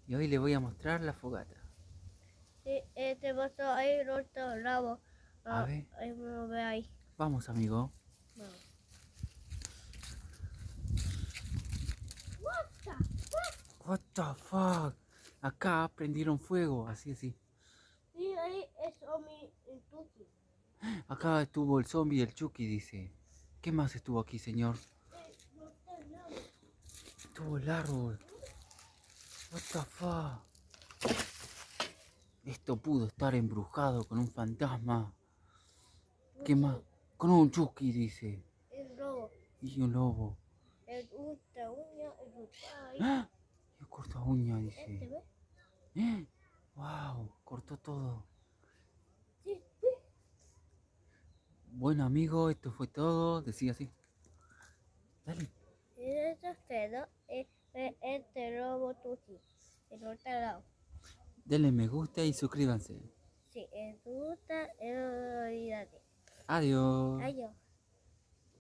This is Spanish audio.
Y hoy le voy a mostrar la fogata. Sí, este vaso ahí roto bravo. A ver. Ahí me lo ve ahí. Vamos, amigo. Vamos. What the fuck. Acá prendieron fuego, así. Sí, ahí es el Tuki. Acá estuvo el zombie y el Chucky, dice. ¿Qué más estuvo aquí, señor? No está nada. Estuvo el árbol. What the fuck. Esto pudo estar embrujado con un fantasma. ¿Qué más? Con un Chucky, dice. El robo. Y un lobo. El ultra uña, el ultra ahí. ¡Ah! Y corta uña, Este, dice. ¿ves? ¡Wow! Cortó todo. Sí, ¿ves? Bueno, amigo, esto fue todo. Decía así. Dale. Y eso quedó este robo Tuki. El otro lado. Denle me gusta y suscríbanse. Sí, el ultra, el olvídate. Adiós. Adiós.